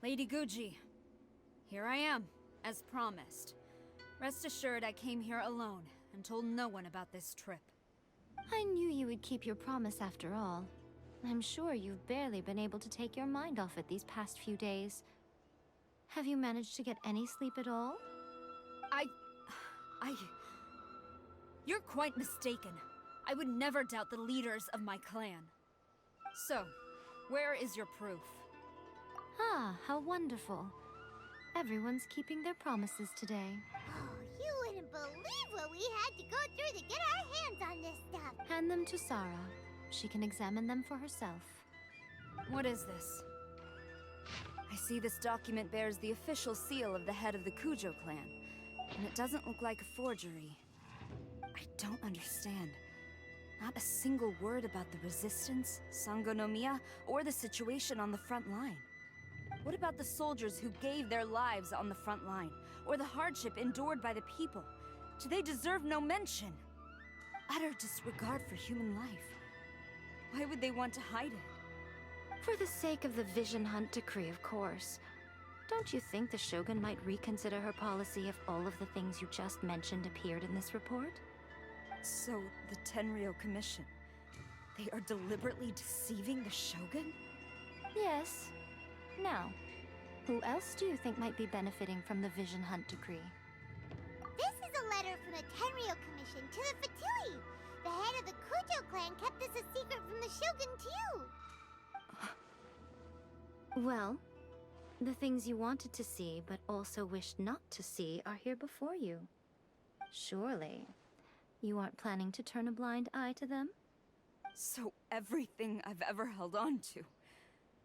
Lady Guji, here I am, as promised. Rest assured I came here alone and told no one about this trip. I knew you would keep your promise after all. I'm sure you've barely been able to take your mind off it these past few days. Have you managed to get any sleep at all? You're quite mistaken. I would never doubt the leaders of my clan. So, where is your proof? Ah, how wonderful. Everyone's keeping their promises today. Oh, you wouldn't believe what we had to go through to get our hands on this stuff. Hand them to Sarah. She can examine them for herself. What is this? I see this document bears the official seal of the head of the Kujo clan, and it doesn't look like a forgery. I don't understand. Not a single word about the resistance, Sangonomiya, or the situation on the front line. What about the soldiers who gave their lives on the front line, or the hardship endured by the people? Do they deserve no mention? Utter disregard for human life. Why would they want to hide it? For the sake of the Vision Hunt decree, of course. Don't you think the Shogun might reconsider her policy if all of the things you just mentioned appeared in this report? So, the Tenryou Commission, they are deliberately deceiving the Shogun? Yes. Now, who else do you think might be benefiting from the Vision Hunt decree? This is a letter from the Tenryou Commission to the Fatui. The head of the Kujo clan kept this a secret from the Shogun too. Well, the things you wanted to see but also wished not to see are here before you. Surely, you aren't planning to turn a blind eye to them? So everything I've ever held on to,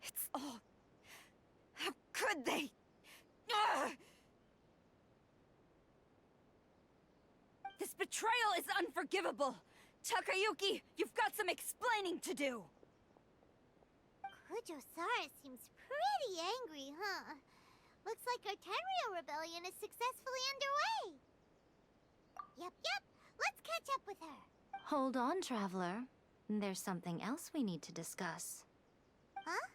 it's all... How could they? Ugh! This betrayal is unforgivable! Takayuki, you've got some explaining to do! Kujo-Sara seems pretty angry, huh? Looks like our Tenryou rebellion is successfully underway. Yep. Let's catch up with her. Hold on, Traveler. There's something else we need to discuss. Huh?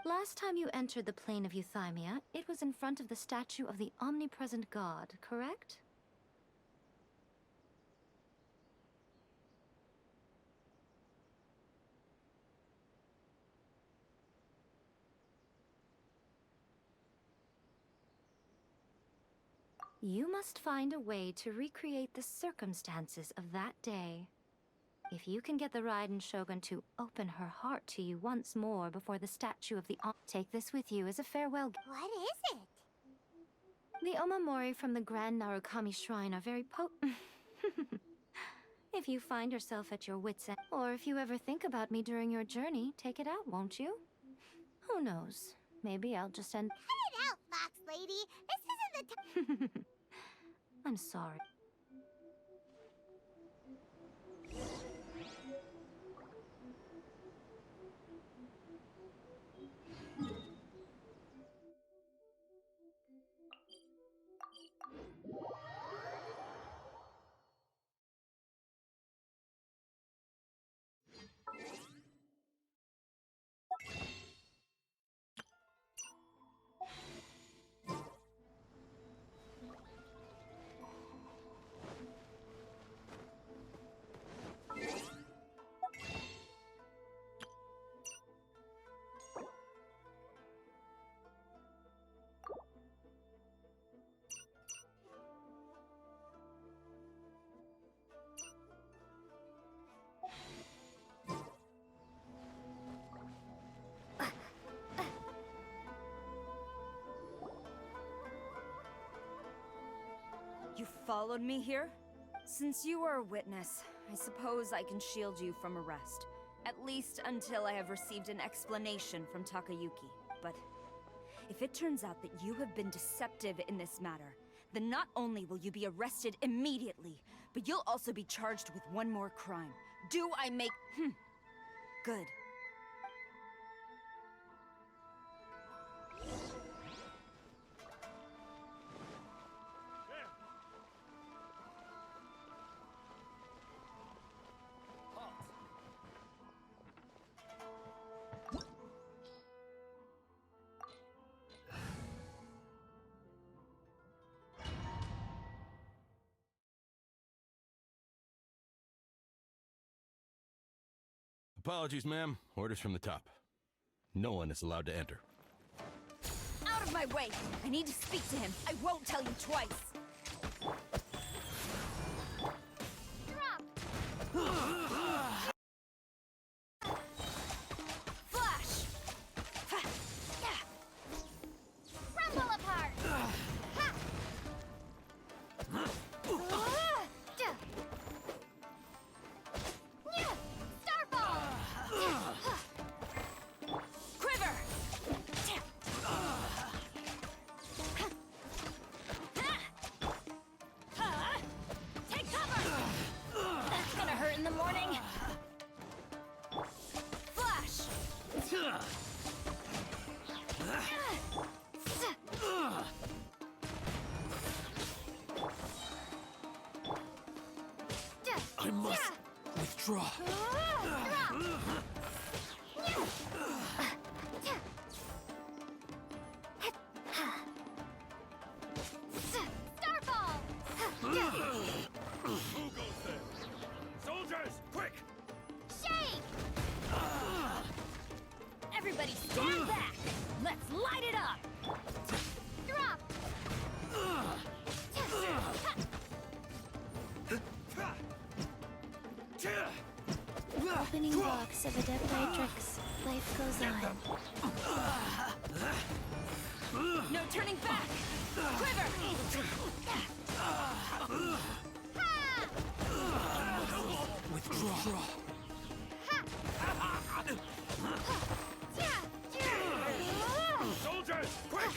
Last time you entered the plane of Euthymia, it was in front of the statue of the omnipresent god, correct? You must find a way to recreate the circumstances of that day. If you can get the Raiden Shogun to open her heart to you once more before the statue of the take this with you as a farewell gift. What is it? The Omamori from the Grand Narukami Shrine are very potent. If you find yourself at your wit's end, or if you ever think about me during your journey, take it out, won't you? Who knows? Maybe I'll just end... Cut it out, Fox Lady! This isn't the time. I'm sorry. You followed me here? Since you are a witness, I suppose I can shield you from arrest. At least until I have received an explanation from Takayuki. But if it turns out that you have been deceptive in this matter, then not only will you be arrested immediately, but you'll also be charged with one more crime. Do I make... Good. Apologies, ma'am. Orders from the top. No one is allowed to enter. Out of my way! I need to speak to him. I won't tell you twice. Drop! Flash! Crumble apart! Ha! Starfall! Quiver! Take cover! That's gonna hurt in the morning. Flash! I must withdraw. Starfall! Who goes there? Soldiers, quick! Shake! Everybody stand back! Let's light it up! Drop! Opening box of Adeptrix. Life goes on. No turning back! Quiver! Withdraw. Soldiers, quick!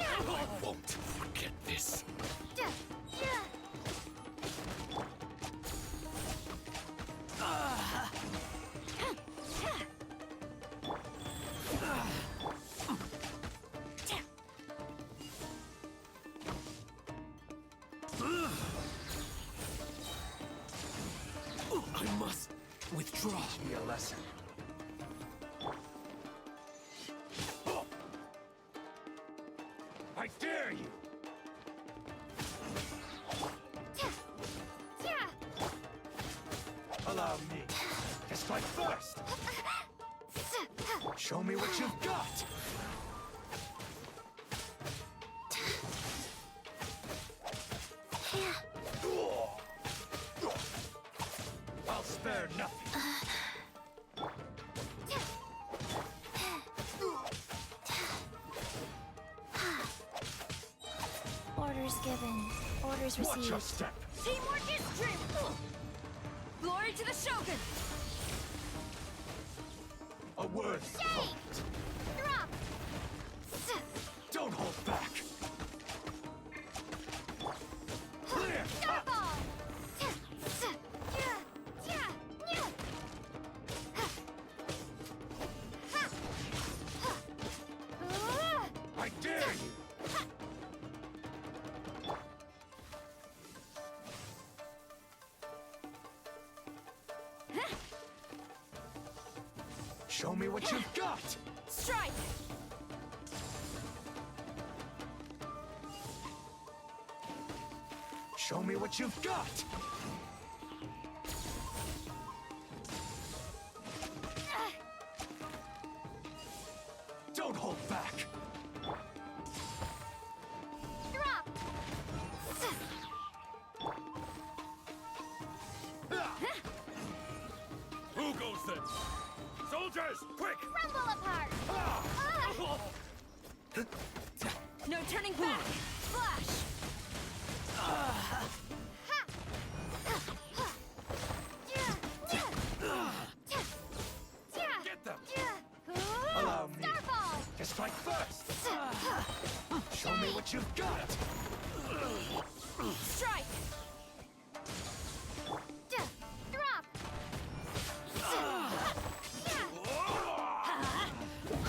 I won't forget this. I must withdraw. Teach me a lesson. I dare you! Allow me to strike first! Show me what you've got! I'll spare nothing. Orders given. Orders Watch your received. step. Teamwork is strength! Glory to the Shogun! A word. Shake! Drop! Don't hold back. Clear. Starfall! I dare you. Show me what you've got. Strike! Show me what you've got. Don't hold back. Drop! Who goes then? Soldiers, quick! Crumble apart! No turning back! Flash! Get them! Allow me Starfall! to strike first. Show me what you've got. Strike! Drop!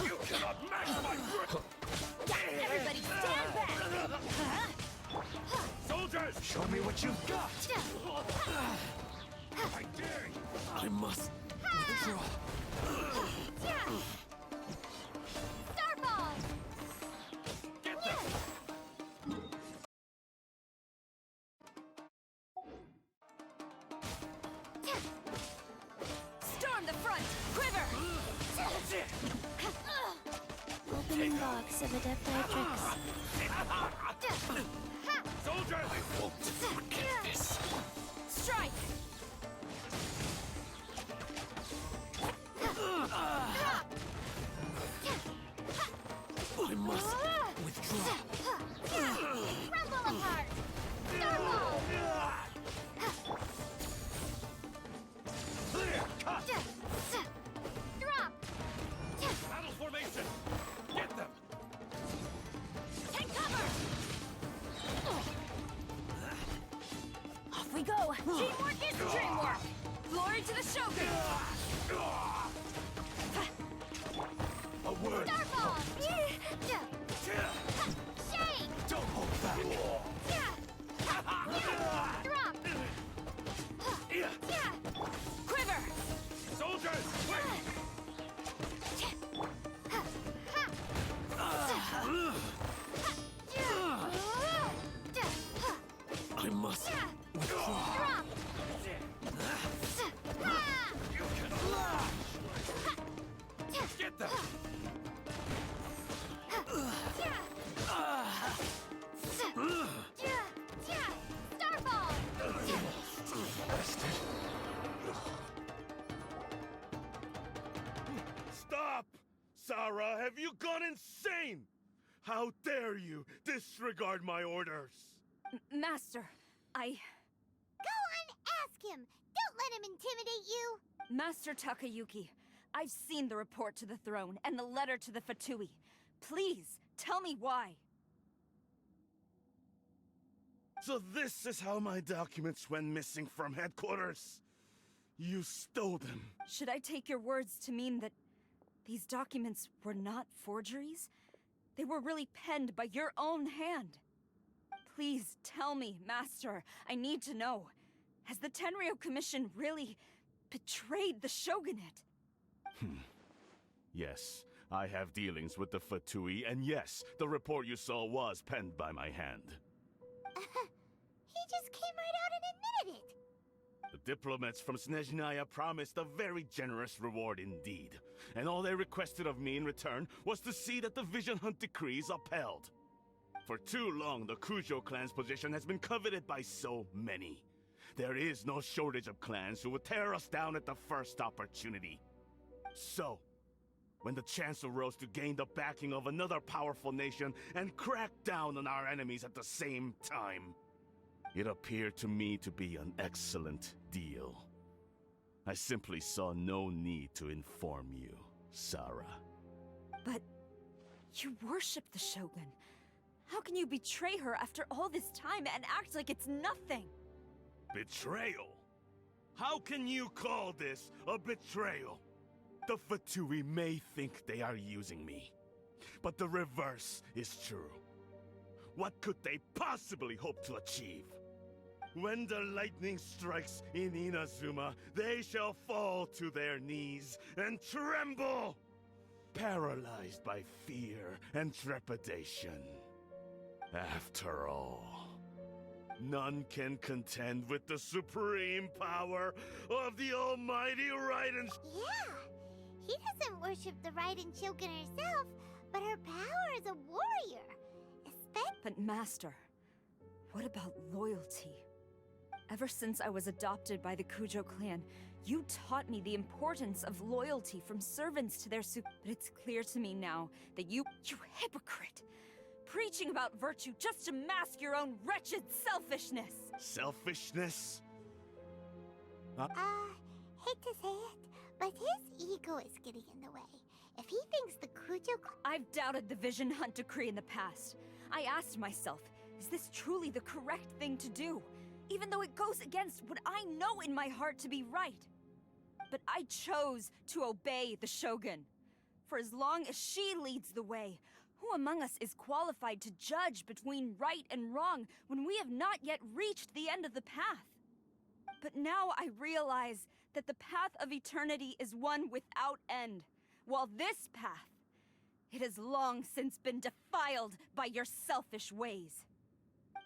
You cannot match my grip. Everybody stand back! Soldiers, show me what you've got. I dare you. I must withdraw. Starfall! Get them. Storm the front! Quiver! Opening box of Adeptictrix. Soldier! I won't forget this. Strike! I must withdraw. Rumble apart! Snowball! Drop! Battle formation! Get them! Take cover! Off we go! Teamwork is dreamwork! Glory to the Shogun! A word! Starfall! Shake! Don't hold back! Drop! Quiver! Soldiers, wait! I must withdraw. Drop! Get them! Starfall! Stop! Sarah, have you gone insane? How dare you disregard my orders? Master, Go on, ask him! Don't let him intimidate you! Master Takayuki, I've seen the report to the throne and the letter to the Fatui. Please, tell me why. So this is how my documents went missing from headquarters? You stole them. Should I take your words to mean that these documents were not forgeries? They were really penned by your own hand. Please tell me, Master. I need to know. Has the Tenryo Commission really betrayed the Shogunate? Yes, I have dealings with the Fatui, and yes, the report you saw was penned by my hand. He just came right out and admitted it! The diplomats from Snezhnaya promised a very generous reward indeed, and all they requested of me in return was to see that the Vision Hunt decrees upheld. For too long, the Kujo clan's position has been coveted by so many. There is no shortage of clans who would tear us down at the first opportunity. So, when the chance arose to gain the backing of another powerful nation and crack down on our enemies at the same time, it appeared to me to be an excellent deal. I simply saw no need to inform you, Sarah. But you worship the Shogun. How can you betray her after all this time and act like it's nothing? Betrayal? How can you call this a betrayal? The Fatui may think they are using me, but the reverse is true. What could they possibly hope to achieve? When the lightning strikes in Inazuma, they shall fall to their knees and tremble, paralyzed by fear and trepidation. After all, none can contend with the supreme power of the almighty Raiden. Yeah, he doesn't worship the Raiden Shogun herself, but her power as a warrior. But Master, what about loyalty? Ever since I was adopted by the Kujo clan, you taught me the importance of loyalty from servants to their But it's clear to me now that you hypocrite! Preaching about virtue just to mask your own wretched selfishness! Selfishness? Hate to say it, but his ego is getting in the way. If he thinks the Kujo I've doubted the Vision Hunt decree in the past. I asked myself, is this truly the correct thing to do? Even though it goes against what I know in my heart to be right. But I chose to obey the Shogun. For as long as she leads the way, who among us is qualified to judge between right and wrong when we have not yet reached the end of the path? But now I realize that the path of eternity is one without end, while this path, it has long since been defiled by your selfish ways.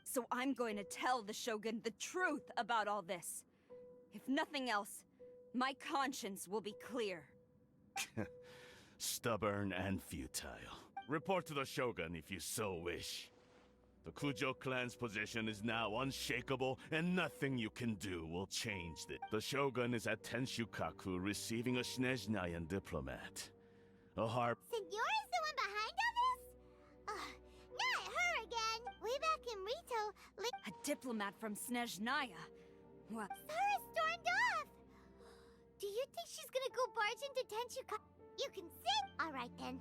So I'm going to tell the Shogun the truth about all this. If nothing else, my conscience will be clear. Stubborn and futile. Report to the Shogun if you so wish. The Kujo clan's position is now unshakable, and nothing you can do will change it. The Shogun is at Tenshukaku receiving a Snezhnayan diplomat. A harp. Signora's the one behind all this? Not her again. Way back in Rito, A diplomat from Snezhnaya. What? Sara stormed off. Do you think she's gonna go barge into Tenshuka? You can sing. All right then.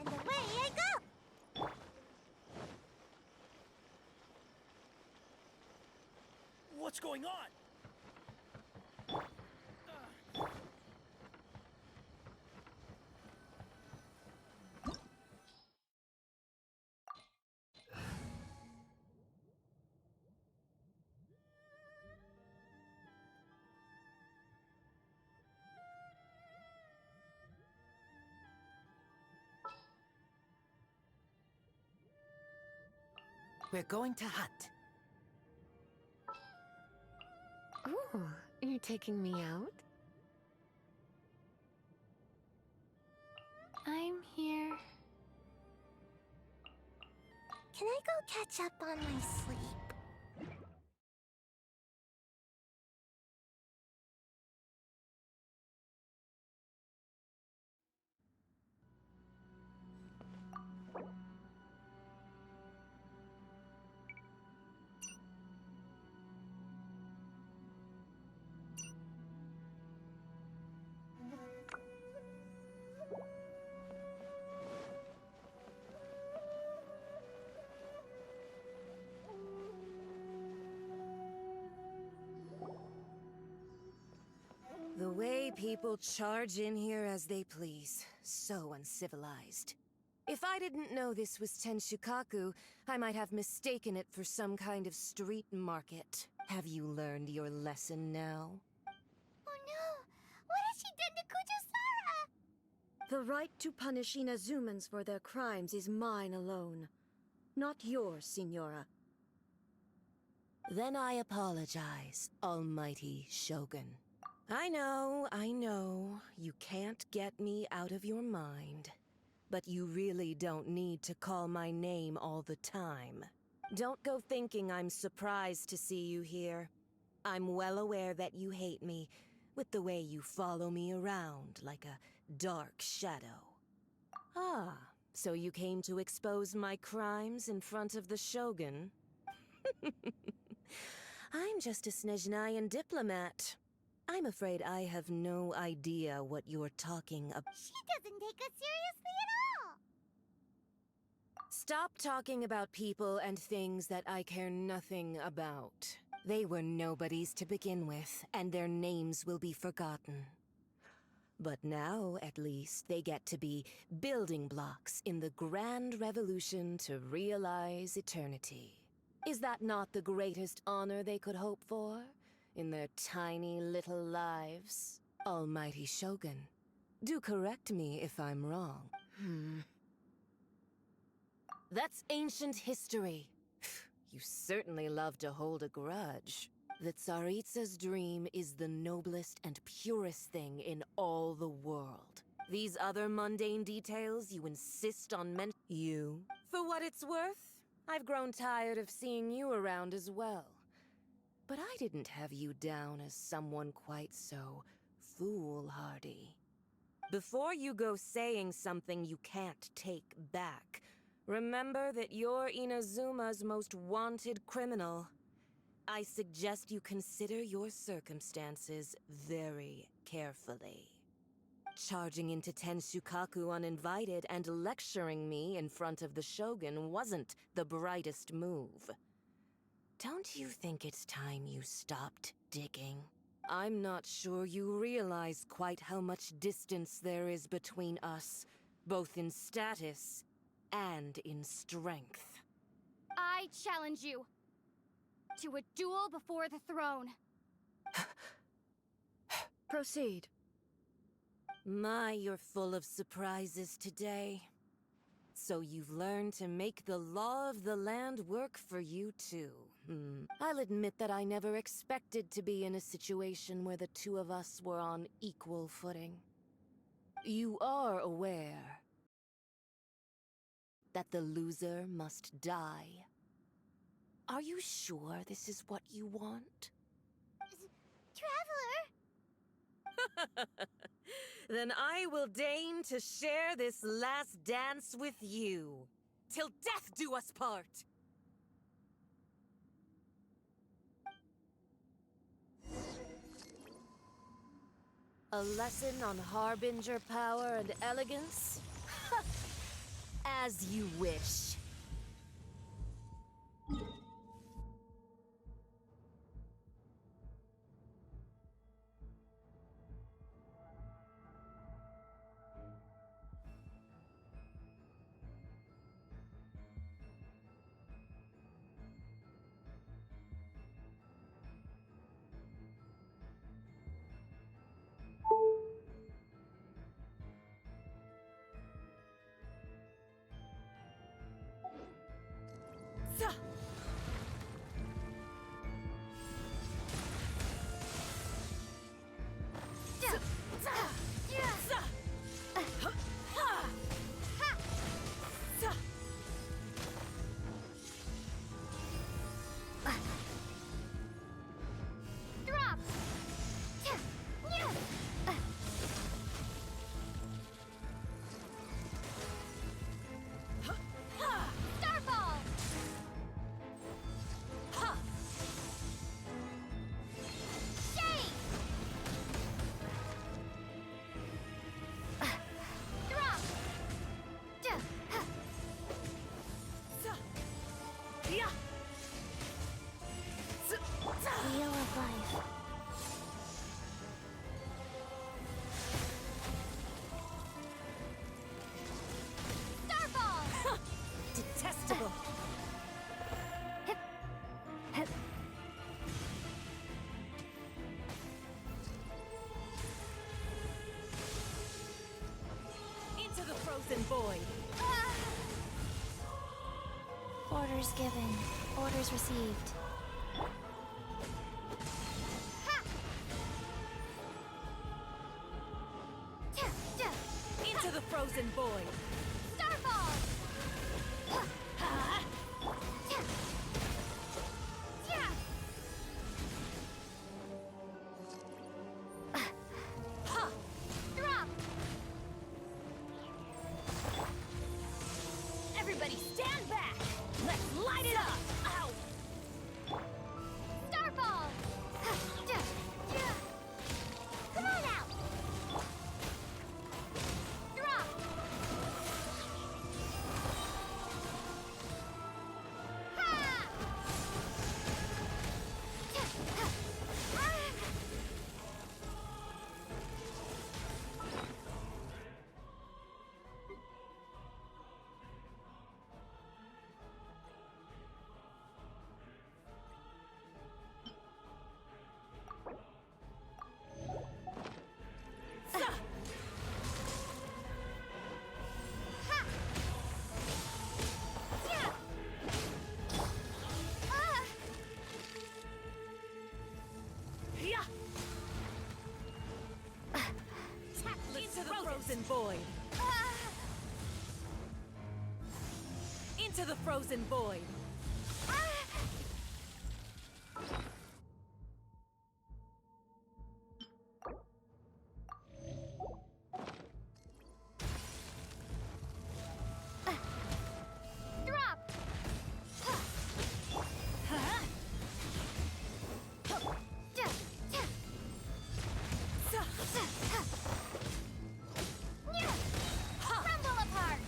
And away I go! What's going on? We're going to hunt. Oh, you're taking me out? I'm here. Can I go catch up on my sleep? The way people charge in here as they please. So uncivilized. If I didn't know this was Tenshukaku, I might have mistaken it for some kind of street market. Have you learned your lesson now? Oh no! What has she done to Kujo-Sara? The right to punish Inazumans for their crimes is mine alone. Not yours, Signora. Then I apologize, Almighty Shogun. I know, you can't get me out of your mind. But you really don't need to call my name all the time. Don't go thinking I'm surprised to see you here. I'm well aware that you hate me, with the way you follow me around like a dark shadow. Ah, So you came to expose my crimes in front of the Shogun? I'm just a Snezhnayan diplomat. I'm afraid I have no idea what you're talking about. She doesn't take us seriously at all! Stop talking about people and things that I care nothing about. They were nobodies to begin with, and their names will be forgotten. But now, at least, they get to be building blocks in the grand revolution to realize eternity. Is that not the greatest honor they could hope for in their tiny little lives? Almighty Shogun, do correct me if I'm wrong. That's ancient history. You certainly love to hold a grudge. The Tsaritsa's dream is the noblest and purest thing in all the world. These other mundane details you insist on You? For what it's worth, I've grown tired of seeing you around as well. But I didn't have you down as someone quite so foolhardy. Before you go saying something you can't take back, remember that you're Inazuma's most wanted criminal. I suggest you consider your circumstances very carefully. Charging into Tenshukaku uninvited and lecturing me in front of the Shogun wasn't the brightest move. Don't you think it's time you stopped digging? I'm not sure you realize quite how much distance there is between us, both in status and in strength. I challenge you to a duel before the throne. Proceed. My, you're full of surprises today. So you've learned to make the law of the land work for you too. I'll admit that I never expected to be in a situation where the two of us were on equal footing. You are aware that the loser must die. Are you sure this is what you want? Traveler! Then I will deign to share this last dance with you. Till death do us part! A lesson on Harbinger power and elegance? As you wish. Drop! Starball! Shake! Drop! Wheel of Life. Starball! Detestable! Into the frozen void! Orders given. Orders received. Into the frozen void! Starball! Drop! frozen void! Into the frozen void! Drop! Crumble apart!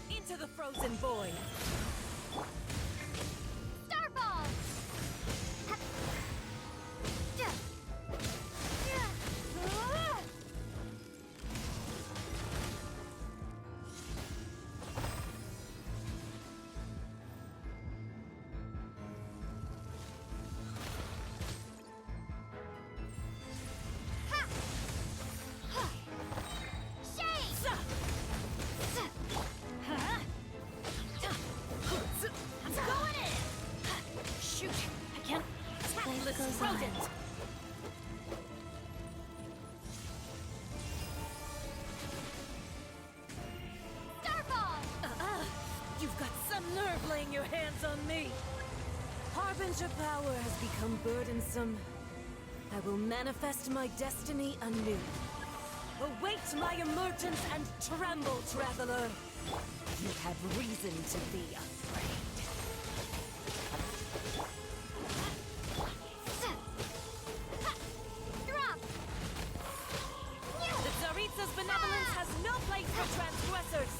Into the frozen void! Starfall! Shade! I'm going in! Shoot! I can't tackle this rodent! Starfall! You've got some nerve laying your hands on me! Harbinger power has become burdensome. I will manifest my destiny anew. Await my emergence and tremble, traveler! You have reason to be afraid. Drop! The Tsaritsa's benevolence has no place for transgressors!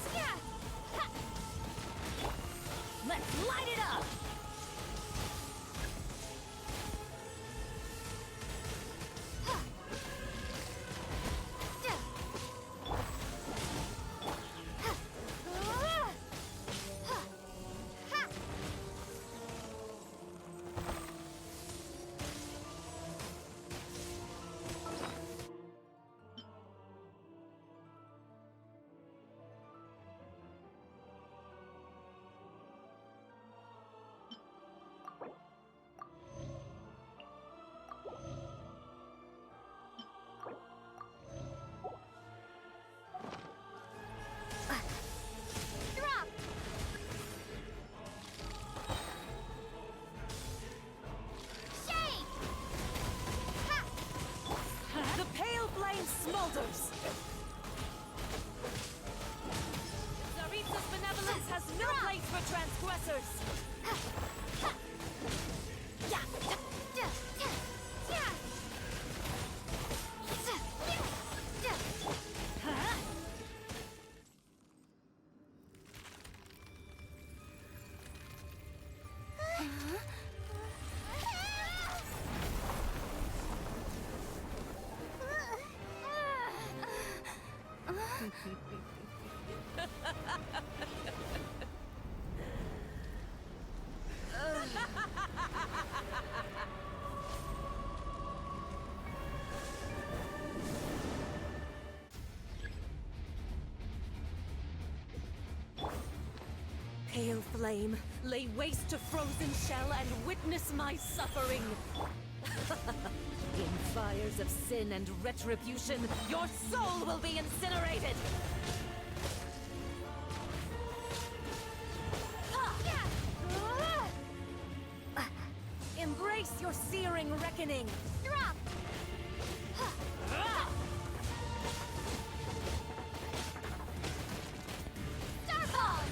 Let's light it up! Drop! Shade! The pale flame smolders! Tsaritsa's benevolence has no place for transgressors! Pale flame, lay waste to frozen shell and witness my suffering! In fires of sin and retribution, your soul will be incinerated! Embrace your searing reckoning! Drop! Starfall!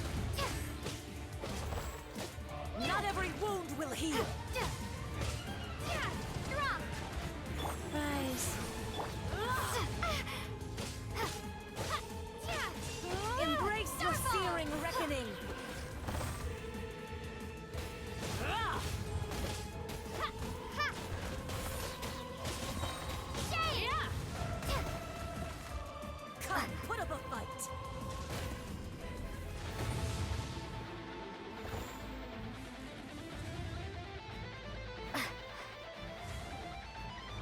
Not every wound will heal! Drop! Rise. Embrace your searing reckoning! Shade! Come, put up a fight!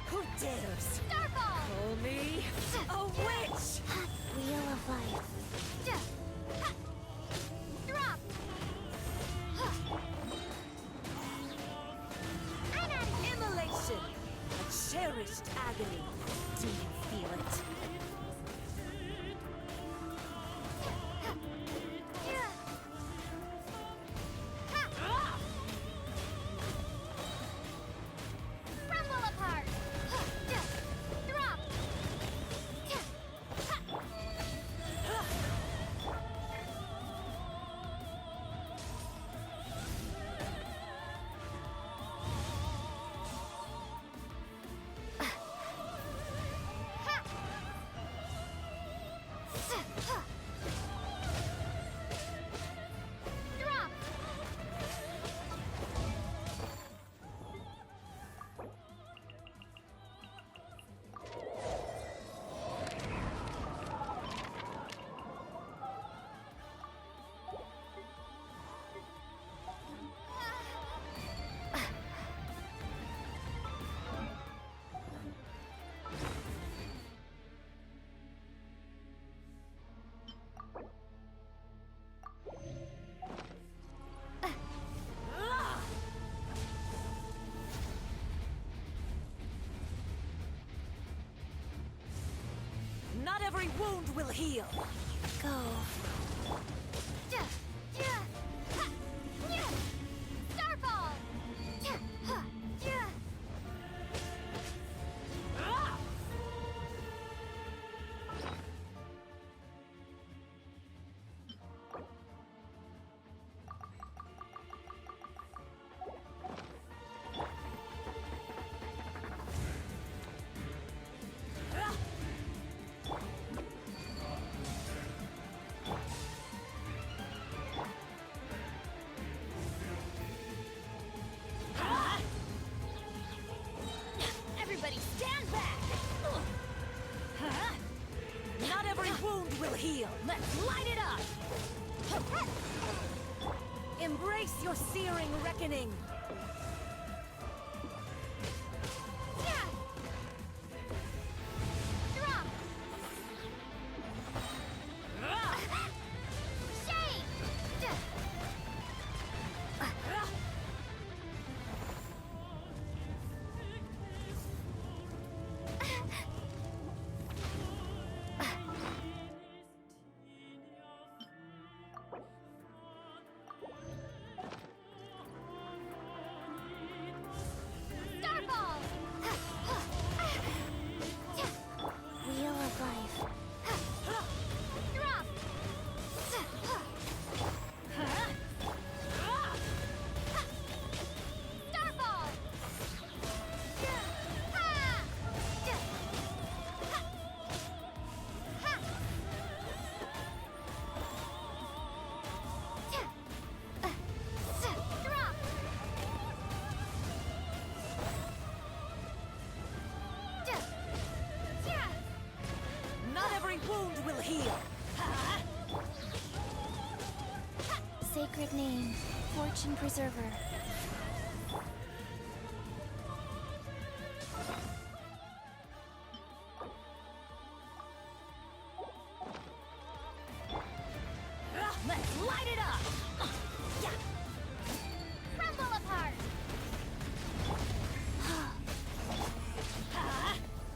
Who dares Starfall! call me a witch? Wheel of Life. Drop! purest agony. Do you feel it? Crumble apart! Drop! Drop! Not every wound will heal. Go. Starball! Everybody stand back! Not every wound will heal. Let's light it up! Embrace your searing reckoning. Drop! Shame! Starball! Wheel of life. Drop! Starball! Drop! Not every wound will heal. Sacred name, Fortune Preserver. Let's light it up. Crumble apart!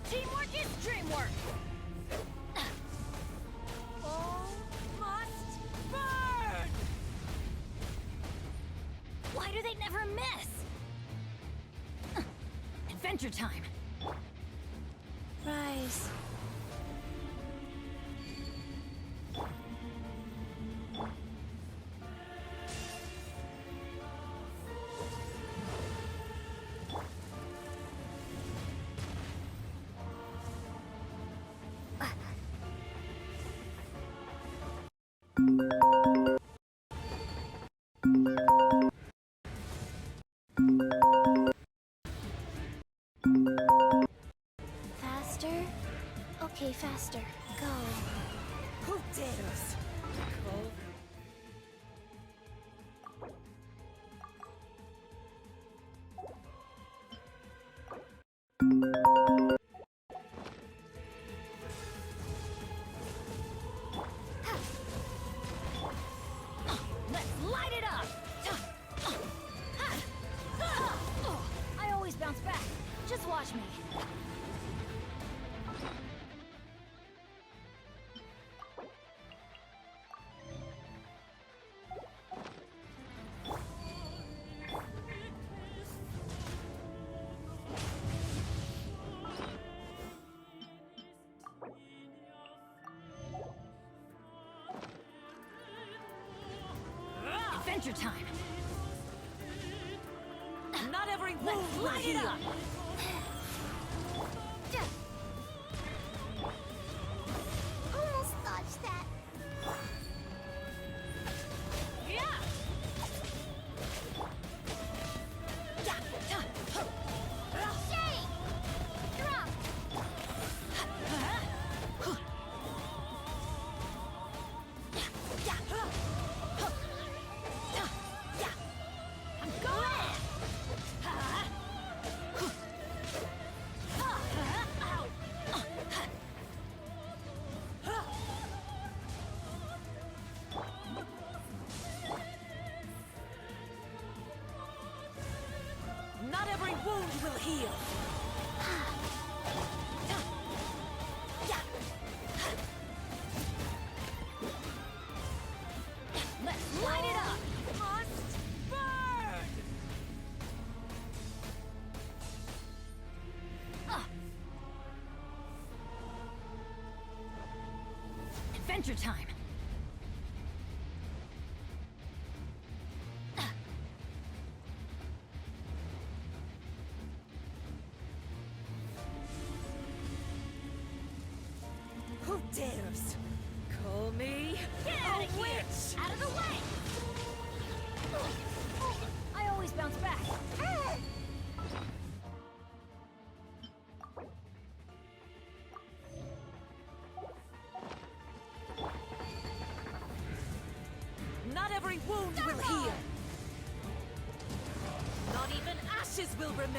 Teamwork is dreamwork. All must burn. Why do they never miss? Adventure time. Rise. Faster? Okay, faster. Go. Who dares? Let's light it up! I always bounce back. Just watch me. Adventure time! Not every wound will light it heal. up! Almost dodged that. Shake! Drop! I'm going! Not every wound will heal. Let's light it up! Must burn! Adventure time! Who dares call me Out a of here! witch? Out of the way! I always bounce back. Not every wound will heal. Not even ashes will remain.